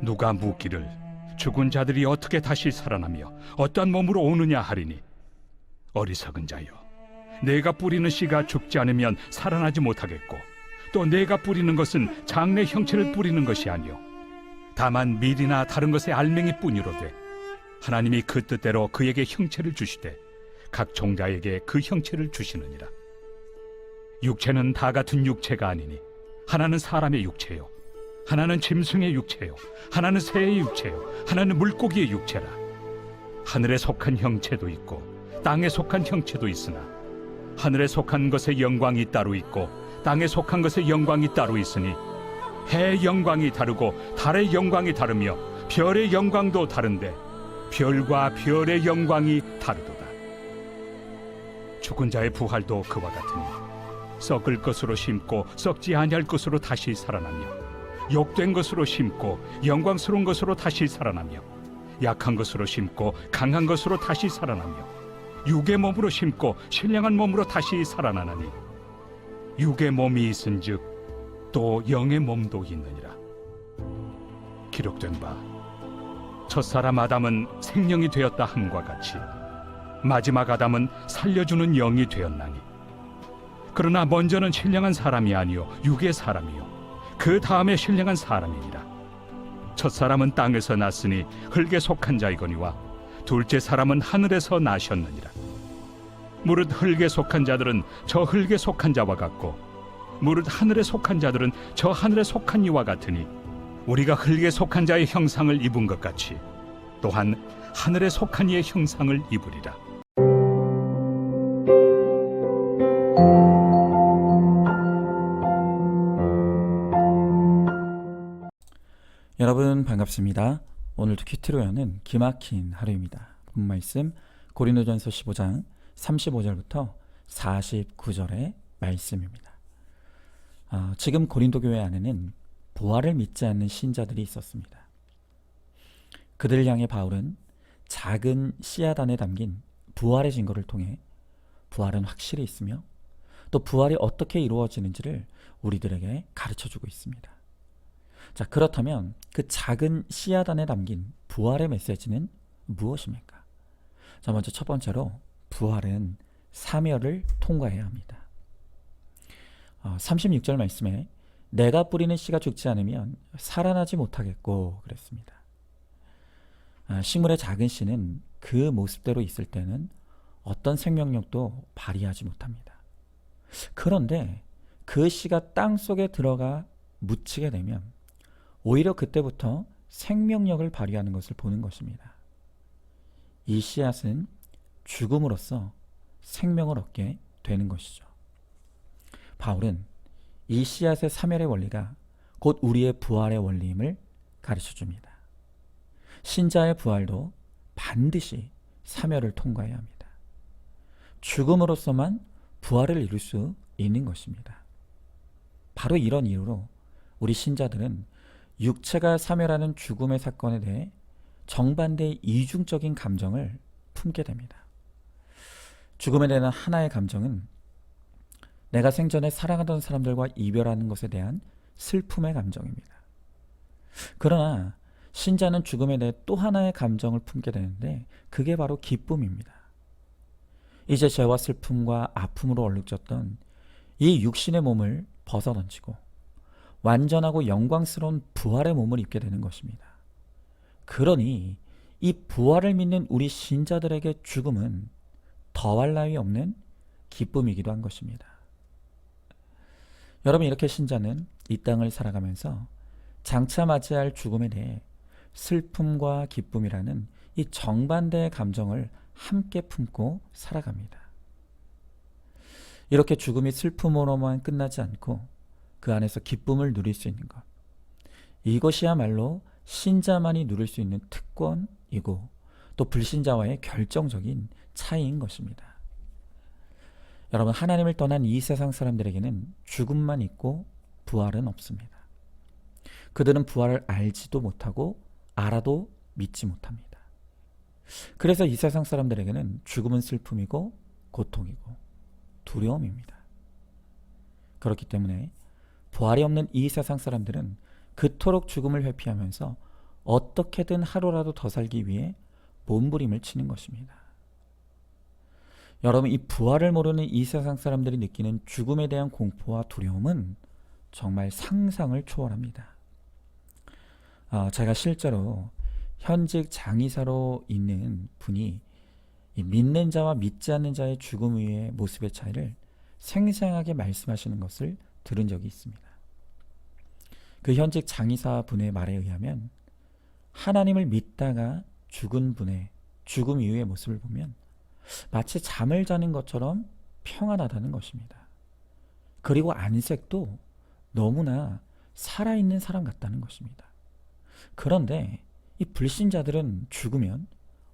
누가 묻기를 죽은 자들이 어떻게 다시 살아나며 어떠한 몸으로 오느냐 하리니, 어리석은 자여, 내가 뿌리는 씨가 죽지 않으면 살아나지 못하겠고, 또 내가 뿌리는 것은 장래 형체를 뿌리는 것이 아니요 다만 밀이나 다른 것의 알맹이 뿐이로되, 하나님이 그 뜻대로 그에게 형체를 주시되 각 종자에게 그 형체를 주시느니라. 육체는 다 같은 육체가 아니니, 하나는 사람의 육체요, 하나는 짐승의 육체요, 하나는 새의 육체요, 하나는 물고기의 육체라. 하늘에 속한 형체도 있고 땅에 속한 형체도 있으나, 하늘에 속한 것의 영광이 따로 있고 땅에 속한 것의 영광이 따로 있으니, 해의 영광이 다르고 달의 영광이 다르며 별의 영광도 다른데 별과 별의 영광이 다르도다. 죽은 자의 부활도 그와 같으니, 썩을 것으로 심고 썩지 아니할 것으로 다시 살아나며, 욕된 것으로 심고 영광스러운 것으로 다시 살아나며, 약한 것으로 심고 강한 것으로 다시 살아나며, 육의 몸으로 심고 신령한 몸으로 다시 살아나나니, 육의 몸이 있은즉 또 영의 몸도 있느니라. 기록된 바, 첫사람 아담은 생명이 되었다 함과 같이 마지막 아담은 살려주는 영이 되었나니, 그러나 먼저는 신령한 사람이 아니요 육의 사람이요 그 다음에 신령한 사람이니라. 첫사람은 땅에서 났으니 흙에 속한 자이거니와 둘째 사람은 하늘에서 나셨느니라. 무릇 흙에 속한 자들은 저 흙에 속한 자와 같고, 무릇 하늘에 속한 자들은 저 하늘에 속한 이와 같으니, 우리가 흙에 속한 자의 형상을 입은 것 같이 또한 하늘에 속한 이의 형상을 입으리라. 여러분 반갑습니다. 오늘도 퀴트로 여는 기막힌 하루입니다. 본 말씀 고린도전서 15장 35절부터 49절의 말씀입니다. 지금 고린도 교회 안에는 부활을 믿지 않는 신자들이 있었습니다. 그들을 향해 바울은 작은 씨앗 안에 담긴 부활의 증거를 통해 부활은 확실히 있으며 또 부활이 어떻게 이루어지는지를 우리들에게 가르쳐주고 있습니다. 자, 그렇다면 그 작은 씨앗 안에 담긴 부활의 메시지는 무엇입니까? 자, 먼저 첫 번째로 부활은 사멸을 통과해야 합니다. 36절 말씀에 내가 뿌리는 씨가 죽지 않으면 살아나지 못하겠고 그랬습니다. 식물의 작은 씨는 그 모습대로 있을 때는 어떤 생명력도 발휘하지 못합니다. 그런데 그 씨가 땅 속에 들어가 묻히게 되면 오히려 그때부터 생명력을 발휘하는 것을 보는 것입니다. 이 씨앗은 죽음으로써 생명을 얻게 되는 것이죠. 바울은 이 씨앗의 사멸의 원리가 곧 우리의 부활의 원리임을 가르쳐줍니다. 신자의 부활도 반드시 사멸을 통과해야 합니다. 죽음으로써만 부활을 이룰 수 있는 것입니다. 바로 이런 이유로 우리 신자들은 육체가 사멸하는 죽음의 사건에 대해 정반대의 이중적인 감정을 품게 됩니다. 죽음에 대한 하나의 감정은 내가 생전에 사랑하던 사람들과 이별하는 것에 대한 슬픔의 감정입니다. 그러나 신자는 죽음에 대해 또 하나의 감정을 품게 되는데 그게 바로 기쁨입니다. 이제 죄와 슬픔과 아픔으로 얼룩졌던 이 육신의 몸을 벗어던지고 완전하고 영광스러운 부활의 몸을 입게 되는 것입니다. 그러니 이 부활을 믿는 우리 신자들에게 죽음은 더할 나위 없는 기쁨이기도 한 것입니다. 여러분, 이렇게 신자는 이 땅을 살아가면서 장차 맞이할 죽음에 대해 슬픔과 기쁨이라는 이 정반대의 감정을 함께 품고 살아갑니다. 이렇게 죽음이 슬픔으로만 끝나지 않고 그 안에서 기쁨을 누릴 수 있는 것, 이것이야말로 신자만이 누릴 수 있는 특권이고 또 불신자와의 결정적인 차이인 것입니다. 여러분, 하나님을 떠난 이 세상 사람들에게는 죽음만 있고 부활은 없습니다. 그들은 부활을 알지도 못하고 알아도 믿지 못합니다. 그래서 이 세상 사람들에게는 죽음은 슬픔이고 고통이고 두려움입니다. 그렇기 때문에 부활이 없는 이 세상 사람들은 그토록 죽음을 회피하면서 어떻게든 하루라도 더 살기 위해 몸부림을 치는 것입니다. 여러분, 이 부활을 모르는 이 세상 사람들이 느끼는 죽음에 대한 공포와 두려움은 정말 상상을 초월합니다. 제가 실제로 현직 장의사로 있는 분이 이 믿는 자와 믿지 않는 자의 죽음 위의 모습의 차이를 생생하게 말씀하시는 것을 들은 적이 있습니다. 그 현직 장의사 분의 말에 의하면 하나님을 믿다가 죽은 분의 죽음 이후의 모습을 보면 마치 잠을 자는 것처럼 평안하다는 것입니다. 그리고 안색도 너무나 살아있는 사람 같다는 것입니다. 그런데 이 불신자들은 죽으면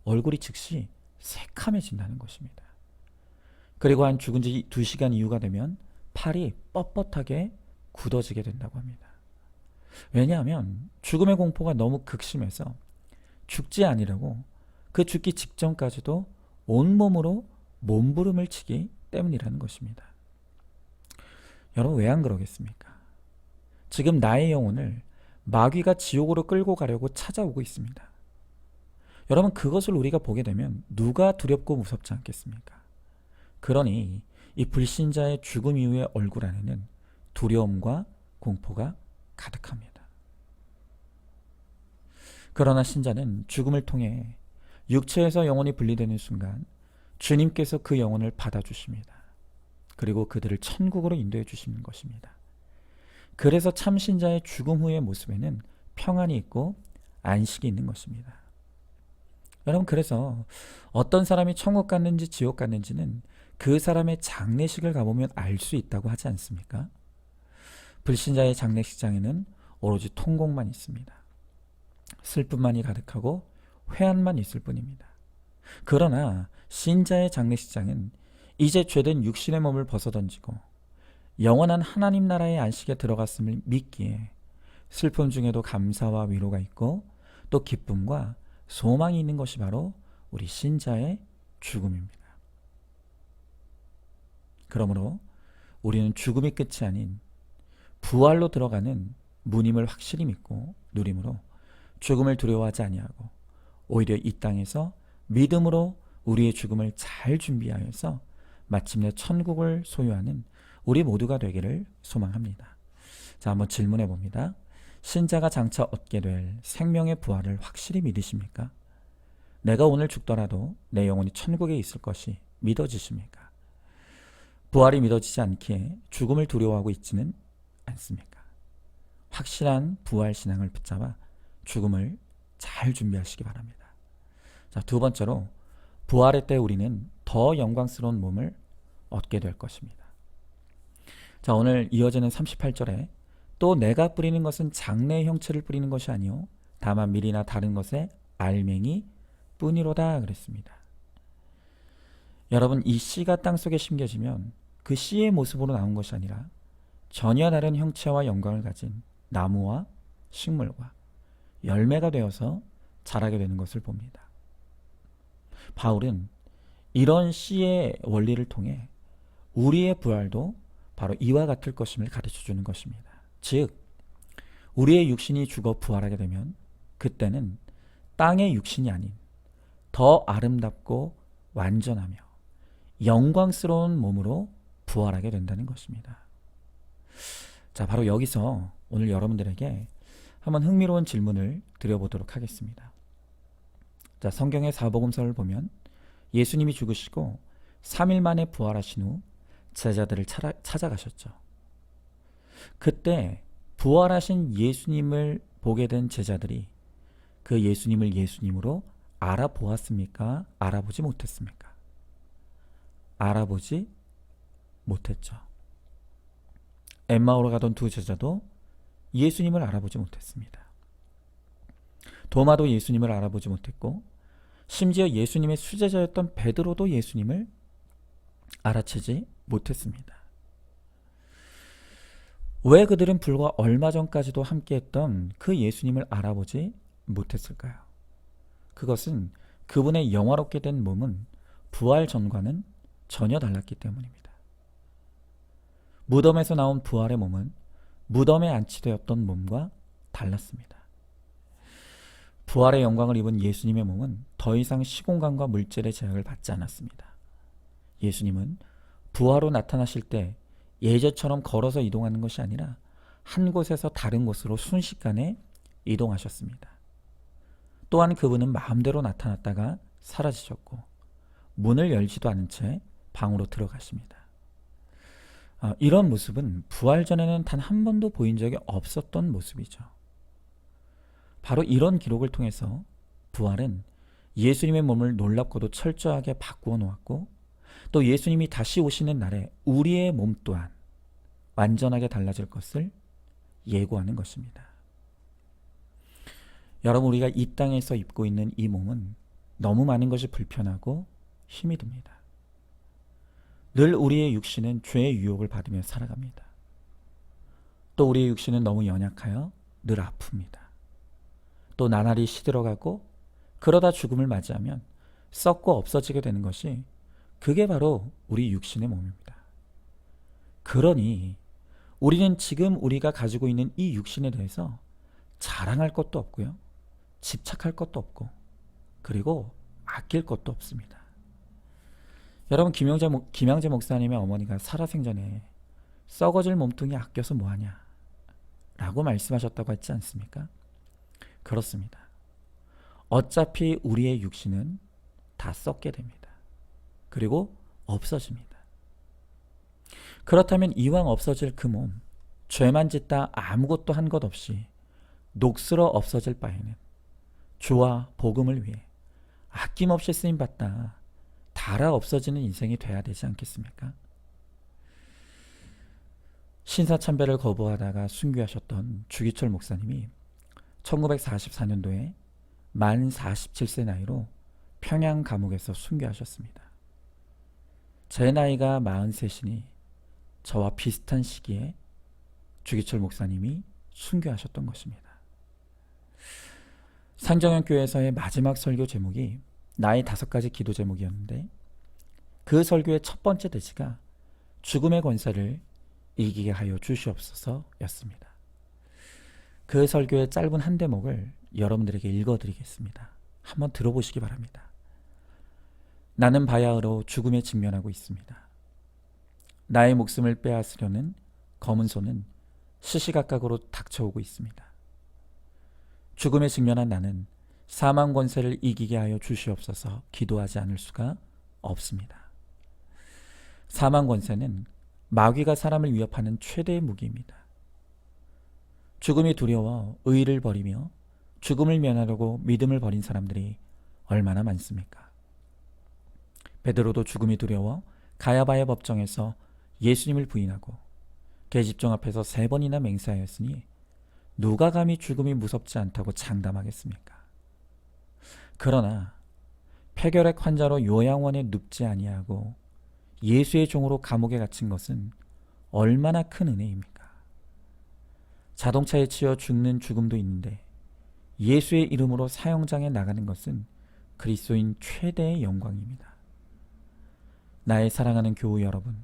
얼굴이 즉시 새카매진다는 것입니다. 그리고 한 죽은 지 2시간 이후가 되면 팔이 뻣뻣하게 굳어지게 된다고 합니다. 왜냐하면 죽음의 공포가 너무 극심해서 죽지 아니라고 그 죽기 직전까지도 온몸으로 몸부림을 치기 때문이라는 것입니다. 여러분, 왜 안 그러겠습니까? 지금 나의 영혼을 마귀가 지옥으로 끌고 가려고 찾아오고 있습니다. 여러분, 그것을 우리가 보게 되면 누가 두렵고 무섭지 않겠습니까? 그러니 이 불신자의 죽음 이후의 얼굴 안에는 두려움과 공포가 가득합니다. 그러나 신자는 죽음을 통해 육체에서 영혼이 분리되는 순간 주님께서 그 영혼을 받아주십니다. 그리고 그들을 천국으로 인도해 주시는 것입니다. 그래서 참신자의 죽음 후의 모습에는 평안이 있고 안식이 있는 것입니다. 여러분, 그래서 어떤 사람이 천국 갔는지 지옥 갔는지는 그 사람의 장례식을 가보면 알 수 있다고 하지 않습니까? 불신자의 장례식장에는 오로지 통곡만 있습니다. 슬픔만이 가득하고 회한만 있을 뿐입니다. 그러나 신자의 장례식장은 이제 죄된 육신의 몸을 벗어던지고 영원한 하나님 나라의 안식에 들어갔음을 믿기에 슬픔 중에도 감사와 위로가 있고 또 기쁨과 소망이 있는 것이 바로 우리 신자의 죽음입니다. 그러므로 우리는 죽음이 끝이 아닌 부활로 들어가는 문임을 확실히 믿고 누림으로 죽음을 두려워하지 아니하고 오히려 이 땅에서 믿음으로 우리의 죽음을 잘 준비하여서 마침내 천국을 소유하는 우리 모두가 되기를 소망합니다. 자, 한번 질문해 봅니다. 신자가 장차 얻게 될 생명의 부활을 확실히 믿으십니까? 내가 오늘 죽더라도 내 영혼이 천국에 있을 것이 믿어지십니까? 부활이 믿어지지 않기에 죽음을 두려워하고 있지는 않습니까? 확실한 부활 신앙을 붙잡아 죽음을 잘 준비하시기 바랍니다. 자, 두 번째로 부활의 때 우리는 더 영광스러운 몸을 얻게 될 것입니다. 자, 오늘 이어지는 38절에 또 내가 뿌리는 것은 장래의 형체를 뿌리는 것이 아니요 다만 밀이나 다른 것의 알맹이 뿐이로다 그랬습니다. 여러분, 이 씨가 땅속에 심겨지면 그 씨의 모습으로 나온 것이 아니라 전혀 다른 형체와 영광을 가진 나무와 식물과 열매가 되어서 자라게 되는 것을 봅니다. 바울은 이런 씨의 원리를 통해 우리의 부활도 바로 이와 같을 것임을 가르쳐 주는 것입니다. 즉, 우리의 육신이 죽어 부활하게 되면 그때는 땅의 육신이 아닌 더 아름답고 완전하며 영광스러운 몸으로 부활하게 된다는 것입니다. 자, 바로 여기서 오늘 여러분들에게 한번 흥미로운 질문을 드려보도록 하겠습니다. 자, 성경의 사복음서를 보면 예수님이 죽으시고 3일 만에 부활하신 후 제자들을 찾아가셨죠. 그때 부활하신 예수님을 보게 된 제자들이 그 예수님을 예수님으로 알아보았습니까? 알아보지 못했습니까? 알아보지 못했죠. 엠마오로 가던 두 제자도 예수님을 알아보지 못했습니다. 도마도 예수님을 알아보지 못했고 심지어 예수님의 수제자였던 베드로도 예수님을 알아채지 못했습니다. 왜 그들은 불과 얼마 전까지도 함께했던 그 예수님을 알아보지 못했을까요? 그것은 그분의 영화롭게 된 몸은 부활 전과는 전혀 달랐기 때문입니다. 무덤에서 나온 부활의 몸은 무덤에 안치되었던 몸과 달랐습니다. 부활의 영광을 입은 예수님의 몸은 더 이상 시공간과 물질의 제약을 받지 않았습니다. 예수님은 부활 후 나타나실 때 예전처럼 걸어서 이동하는 것이 아니라 한 곳에서 다른 곳으로 순식간에 이동하셨습니다. 또한 그분은 마음대로 나타났다가 사라지셨고 문을 열지도 않은 채 방으로 들어가십니다. 이런 모습은 부활 전에는 단 한 번도 보인 적이 없었던 모습이죠. 바로 이런 기록을 통해서 부활은 예수님의 몸을 놀랍고도 철저하게 바꾸어 놓았고 또 예수님이 다시 오시는 날에 우리의 몸 또한 완전하게 달라질 것을 예고하는 것입니다. 여러분, 우리가 이 땅에서 입고 있는 이 몸은 너무 많은 것이 불편하고 힘이 듭니다. 늘 우리의 육신은 죄의 유혹을 받으며 살아갑니다. 또 우리의 육신은 너무 연약하여 늘 아픕니다. 또 나날이 시들어가고 그러다 죽음을 맞이하면 썩고 없어지게 되는 것이 그게 바로 우리 육신의 몸입니다. 그러니 우리는 지금 우리가 가지고 있는 이 육신에 대해서 자랑할 것도 없고요. 집착할 것도 없고 그리고 아낄 것도 없습니다. 여러분, 김양재 목사님의 어머니가 살아생전에 썩어질 몸뚱이 아껴서 뭐하냐 라고 말씀하셨다고 했지 않습니까? 그렇습니다. 어차피 우리의 육신은 다 썩게 됩니다. 그리고 없어집니다. 그렇다면 이왕 없어질 그 몸, 죄만 짓다 아무것도 한 것 없이 녹슬어 없어질 바에는 주와 복음을 위해 아낌없이 쓰임받다 닳아 없어지는 인생이 돼야 되지 않겠습니까? 신사참배를 거부하다가 순교하셨던 주기철 목사님이 1944년도에 만 47세 나이로 평양 감옥에서 순교하셨습니다. 제 나이가 43이니 저와 비슷한 시기에 주기철 목사님이 순교하셨던 것입니다. 상정연교회에서의 마지막 설교 제목이 나의 5가지 기도 제목이었는데 그 설교의 첫 번째 대지가 죽음의 권세를 이기게 하여 주시옵소서 였습니다. 그 설교의 짧은 한 대목을 여러분들에게 읽어드리겠습니다. 한번 들어보시기 바랍니다. 나는 바야흐로 죽음에 직면하고 있습니다. 나의 목숨을 빼앗으려는 검은 손은 시시각각으로 닥쳐오고 있습니다. 죽음에 직면한 나는 사망 권세를 이기게 하여 주시옵소서 기도하지 않을 수가 없습니다. 사망 권세는 마귀가 사람을 위협하는 최대의 무기입니다. 죽음이 두려워 의를 버리며 죽음을 면하려고 믿음을 버린 사람들이 얼마나 많습니까? 베드로도 죽음이 두려워 가야바의 법정에서 예수님을 부인하고 계집종 앞에서 3번이나 맹세하였으니 누가 감히 죽음이 무섭지 않다고 장담하겠습니까? 그러나 폐결핵 환자로 요양원에 눕지 아니하고 예수의 종으로 감옥에 갇힌 것은 얼마나 큰 은혜입니까? 자동차에 치여 죽는 죽음도 있는데 예수의 이름으로 사형장에 나가는 것은 그리스도인 최대의 영광입니다. 나의 사랑하는 교우 여러분,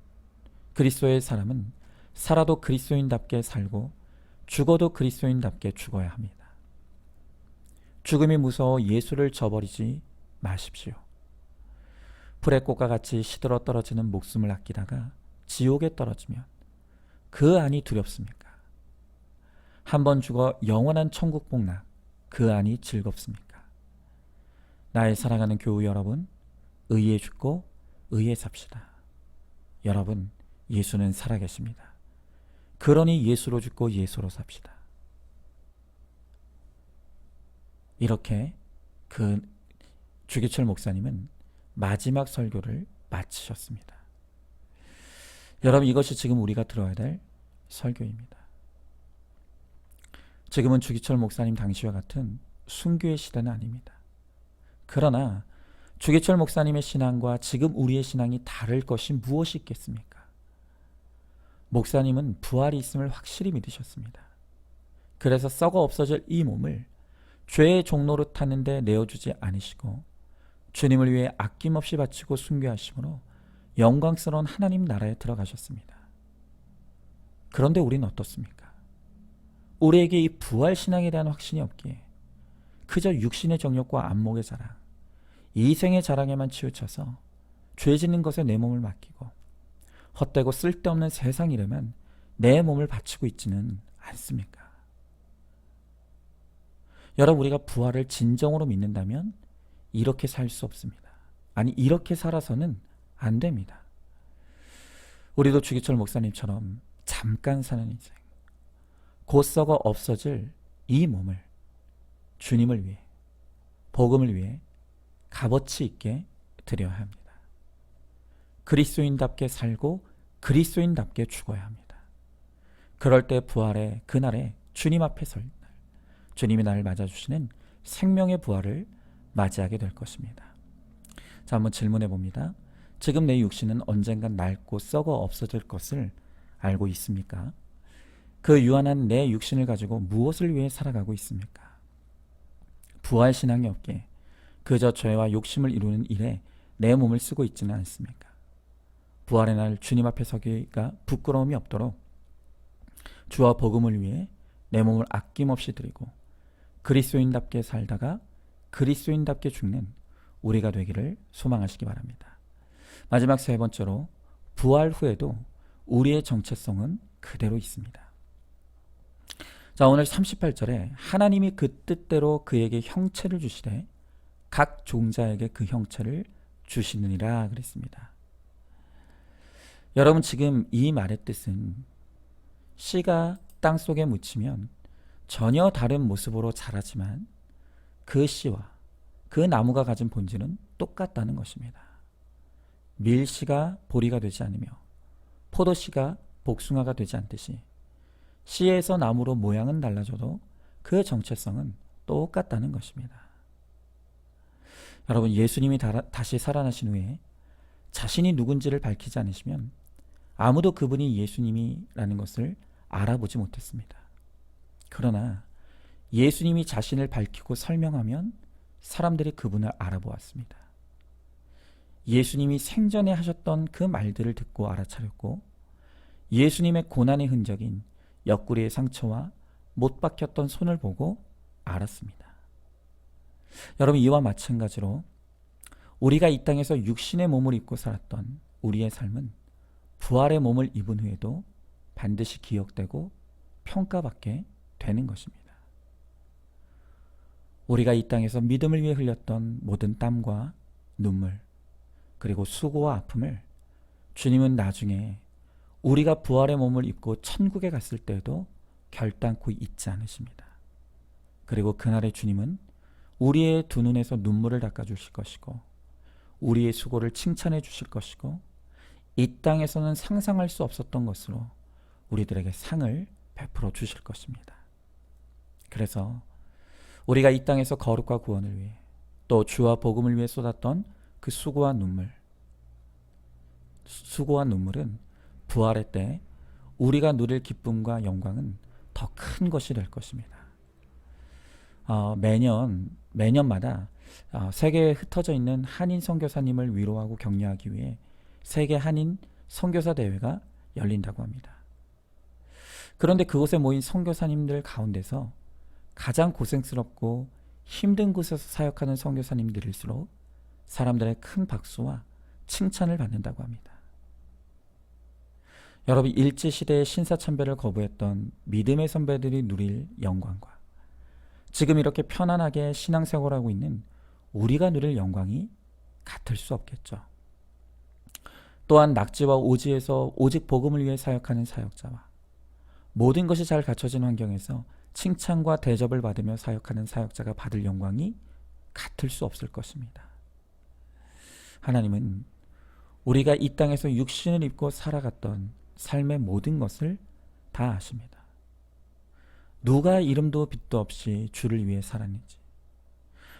그리스도의 사람은 살아도 그리스도인답게 살고 죽어도 그리스도인답게 죽어야 합니다. 죽음이 무서워 예수를 저버리지 마십시오. 불의 꽃과 같이 시들어 떨어지는 목숨을 아끼다가 지옥에 떨어지면 그 안이 두렵습니까? 한번 죽어 영원한 천국 복락, 그 안이 즐겁습니까? 나의 사랑하는 교우 여러분, 의에 죽고 의에 삽시다. 여러분, 예수는 살아계십니다. 그러니 예수로 죽고 예수로 삽시다. 이렇게 그 주기철 목사님은 마지막 설교를 마치셨습니다. 여러분, 이것이 지금 우리가 들어야 될 설교입니다. 지금은 주기철 목사님 당시와 같은 순교의 시대는 아닙니다. 그러나 주기철 목사님의 신앙과 지금 우리의 신앙이 다를 것이 무엇이 있겠습니까? 목사님은 부활이 있음을 확실히 믿으셨습니다. 그래서 썩어 없어질 이 몸을 죄의 종노릇 하는 데 내어주지 않으시고 주님을 위해 아낌없이 바치고 순교하심으로 영광스러운 하나님 나라에 들어가셨습니다. 그런데 우리는 어떻습니까? 우리에게 이 부활 신앙에 대한 확신이 없기에 그저 육신의 정욕과 안목의 자랑, 이생의 자랑에만 치우쳐서 죄 짓는 것에 내 몸을 맡기고 헛되고 쓸데없는 세상 일에만 내 몸을 바치고 있지는 않습니까? 여러분, 우리가 부활을 진정으로 믿는다면 이렇게 살 수 없습니다. 아니, 이렇게 살아서는 안 됩니다. 우리도 주기철 목사님처럼 잠깐 사는 인생, 곧 썩어 없어질 이 몸을 주님을 위해, 복음을 위해 값어치 있게 드려야 합니다. 그리스도인답게 살고 그리스도인답게 죽어야 합니다. 그럴 때 부활의 그날에 주님 앞에 설 날, 주님이 나를 맞아주시는 생명의 부활을 맞이하게 될 것입니다. 자, 한번 질문해 봅니다. 지금 내 육신은 언젠간 낡고 썩어 없어질 것을 알고 있습니까? 그 유한한 내 육신을 가지고 무엇을 위해 살아가고 있습니까? 부활 신앙이 없게 그저 죄와 욕심을 이루는 일에 내 몸을 쓰고 있지는 않습니까? 부활의 날 주님 앞에 서기가 부끄러움이 없도록 주와 복음을 위해 내 몸을 아낌없이 드리고 그리스도인답게 살다가 그리스도인답게 죽는 우리가 되기를 소망하시기 바랍니다. 마지막 세 번째로, 부활 후에도 우리의 정체성은 그대로 있습니다. 자, 오늘 38절에 하나님이 그 뜻대로 그에게 형체를 주시되 각 종자에게 그 형체를 주시느니라 그랬습니다. 여러분, 지금 이 말의 뜻은 씨가 땅 속에 묻히면 전혀 다른 모습으로 자라지만 그 씨와 그 나무가 가진 본질은 똑같다는 것입니다. 밀씨가 보리가 되지 않으며 포도씨가 복숭아가 되지 않듯이 씨에서 나무로 모양은 달라져도 그 정체성은 똑같다는 것입니다. 여러분, 예수님이 다시 살아나신 후에 자신이 누군지를 밝히지 않으시면 아무도 그분이 예수님이라는 것을 알아보지 못했습니다. 그러나 예수님이 자신을 밝히고 설명하면 사람들이 그분을 알아보았습니다. 예수님이 생전에 하셨던 그 말들을 듣고 알아차렸고 예수님의 고난의 흔적인 옆구리의 상처와 못 박혔던 손을 보고 알았습니다. 여러분, 이와 마찬가지로 우리가 이 땅에서 육신의 몸을 입고 살았던 우리의 삶은 부활의 몸을 입은 후에도 반드시 기억되고 평가받게 되는 것입니다. 우리가 이 땅에서 믿음을 위해 흘렸던 모든 땀과 눈물, 그리고 수고와 아픔을 주님은 나중에 우리가 부활의 몸을 입고 천국에 갔을 때에도 결단코 잊지 않으십니다. 그리고 그날의 주님은 우리의 두 눈에서 눈물을 닦아주실 것이고 우리의 수고를 칭찬해 주실 것이고 이 땅에서는 상상할 수 없었던 것으로 우리들에게 상을 베풀어 주실 것입니다. 그래서 우리가 이 땅에서 거룩과 구원을 위해 또 주와 복음을 위해 쏟았던 그 수고와 눈물은 부활의 때 우리가 누릴 기쁨과 영광은 더 큰 것이 될 것입니다. 매년마다 세계에 흩어져 있는 한인 선교사님을 위로하고 격려하기 위해 세계 한인 선교사 대회가 열린다고 합니다. 그런데 그곳에 모인 선교사님들 가운데서 가장 고생스럽고 힘든 곳에서 사역하는 선교사님들일수록 사람들의 큰 박수와 칭찬을 받는다고 합니다. 여러분, 일제시대의 신사참배를 거부했던 믿음의 선배들이 누릴 영광과 지금 이렇게 편안하게 신앙생활하고 있는 우리가 누릴 영광이 같을 수 없겠죠. 또한 낙지와 오지에서 오직 복음을 위해 사역하는 사역자와 모든 것이 잘 갖춰진 환경에서 칭찬과 대접을 받으며 사역하는 사역자가 받을 영광이 같을 수 없을 것입니다. 하나님은 우리가 이 땅에서 육신을 입고 살아갔던 삶의 모든 것을 다 아십니다. 누가 이름도 빛도 없이 주를 위해 살았는지,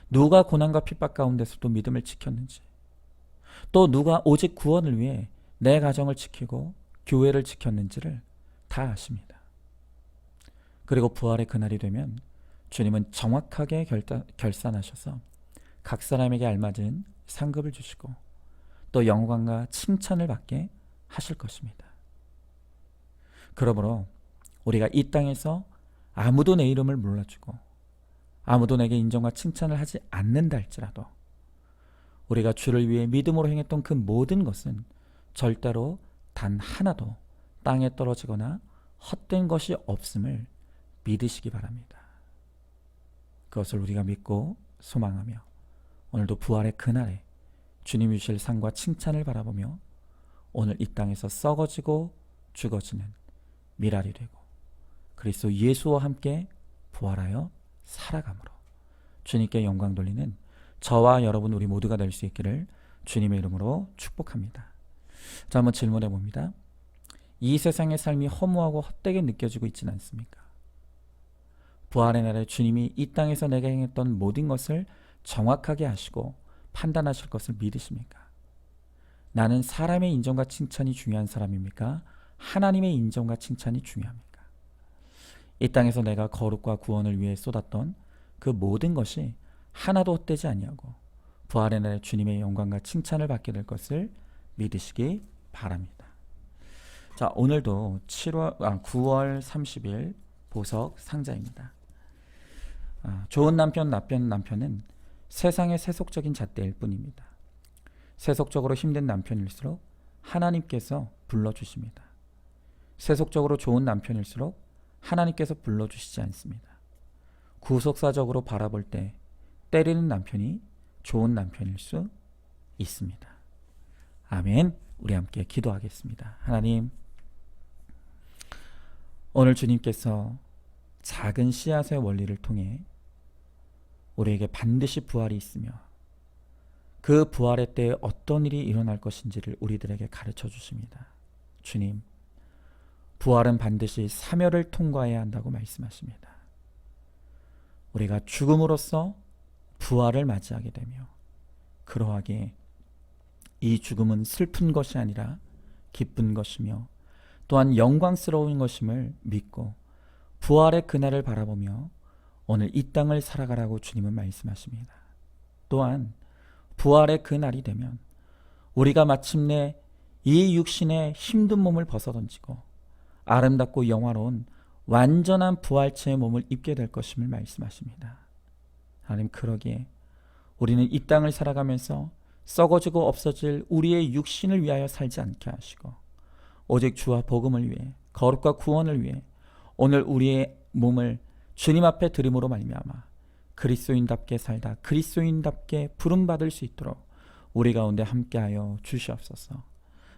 누가 고난과 핍박 가운데서도 믿음을 지켰는지, 또 누가 오직 구원을 위해 내 가정을 지키고 교회를 지켰는지를 다 아십니다. 그리고 부활의 그날이 되면 주님은 정확하게 결산하셔서 각 사람에게 알맞은 상급을 주시고 또 영광과 칭찬을 받게 하실 것입니다. 그러므로 우리가 이 땅에서 아무도 내 이름을 몰라주고 아무도 내게 인정과 칭찬을 하지 않는다 할지라도 우리가 주를 위해 믿음으로 행했던 그 모든 것은 절대로 단 하나도 땅에 떨어지거나 헛된 것이 없음을 믿으시기 바랍니다. 그것을 우리가 믿고 소망하며 오늘도 부활의 그날에 주님이 주실 상과 칭찬을 바라보며 오늘 이 땅에서 썩어지고 죽어지는 미랄이 되고 그리스도 예수와 함께 부활하여 살아감으로 주님께 영광 돌리는 저와 여러분 우리 모두가 될 수 있기를 주님의 이름으로 축복합니다. 자, 한번 질문해 봅니다. 이 세상의 삶이 허무하고 헛되게 느껴지고 있지는 않습니까? 부활의 날에 주님이 이 땅에서 내가 행했던 모든 것을 정확하게 아시고 판단하실 것을 믿으십니까? 나는 사람의 인정과 칭찬이 중요한 사람입니까? 하나님의 인정과 칭찬이 중요합니까? 이 땅에서 내가 거룩과 구원을 위해 쏟았던 그 모든 것이 하나도 헛되지 아니하고 부활의 날에 주님의 영광과 칭찬을 받게 될 것을 믿으시기 바랍니다. 자, 오늘도 9월 30일 보석 상자입니다. 좋은 남편, 나쁜 남편은 세상의 세속적인 잣대일 뿐입니다. 세속적으로 힘든 남편일수록 하나님께서 불러주십니다. 세속적으로 좋은 남편일수록 하나님께서 불러주시지 않습니다. 구속사적으로 바라볼 때 때리는 남편이 좋은 남편일 수 있습니다. 아멘. 우리 함께 기도하겠습니다. 하나님, 오늘 주님께서 작은 씨앗의 원리를 통해 우리에게 반드시 부활이 있으며 그 부활의 때에 어떤 일이 일어날 것인지를 우리들에게 가르쳐 주십니다. 주님, 부활은 반드시 사멸을 통과해야 한다고 말씀하십니다. 우리가 죽음으로써 부활을 맞이하게 되며 그러하기에 이 죽음은 슬픈 것이 아니라 기쁜 것이며 또한 영광스러운 것임을 믿고 부활의 그날을 바라보며 오늘 이 땅을 살아가라고 주님은 말씀하십니다. 또한 부활의 그날이 되면 우리가 마침내 이 육신의 힘든 몸을 벗어던지고 아름답고 영화로운 완전한 부활체의 몸을 입게 될 것임을 말씀하십니다. 하나님, 그러기에 우리는 이 땅을 살아가면서 썩어지고 없어질 우리의 육신을 위하여 살지 않게 하시고 오직 주와 복음을 위해 거룩과 구원을 위해 오늘 우리의 몸을 주님 앞에 드림으로 말미암아 그리스도인답게 살다 그리스도인답게 부름받을 수 있도록 우리 가운데 함께하여 주시옵소서.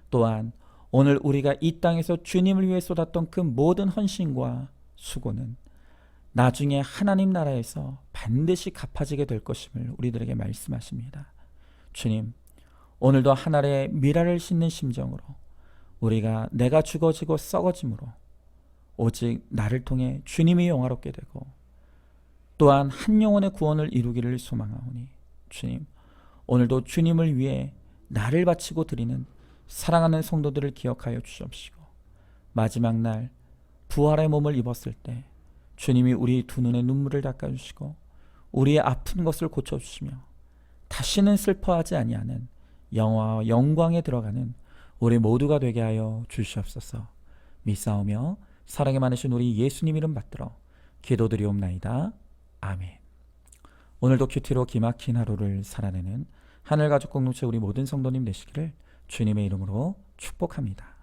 또한 오늘 우리가 이 땅에서 주님을 위해 쏟았던 그 모든 헌신과 수고는 나중에 하나님 나라에서 반드시 갚아지게 될 것임을 우리들에게 말씀하십니다. 주님, 오늘도 하늘의 미랄을 싣는 심정으로 우리가 내가 죽어지고 썩어짐으로 오직 나를 통해 주님이 영화롭게 되고 또한 한 영혼의 구원을 이루기를 소망하오니 주님, 오늘도 주님을 위해 나를 바치고 드리는 사랑하는 성도들을 기억하여 주시옵시고 마지막 날 부활의 몸을 입었을 때 주님이 우리 두 눈의 눈물을 닦아주시고 우리의 아픈 것을 고쳐주시며 다시는 슬퍼하지 아니하는 영화와 영광에 들어가는 우리 모두가 되게 하여 주시옵소서. 믿사오며 사랑이 많으신 우리 예수님 이름 받들어 기도드리옵나이다. 아멘. 오늘도 큐티로 기막힌 하루를 살아내는 하늘가족 공동체 우리 모든 성도님 되시기를 주님의 이름으로 축복합니다.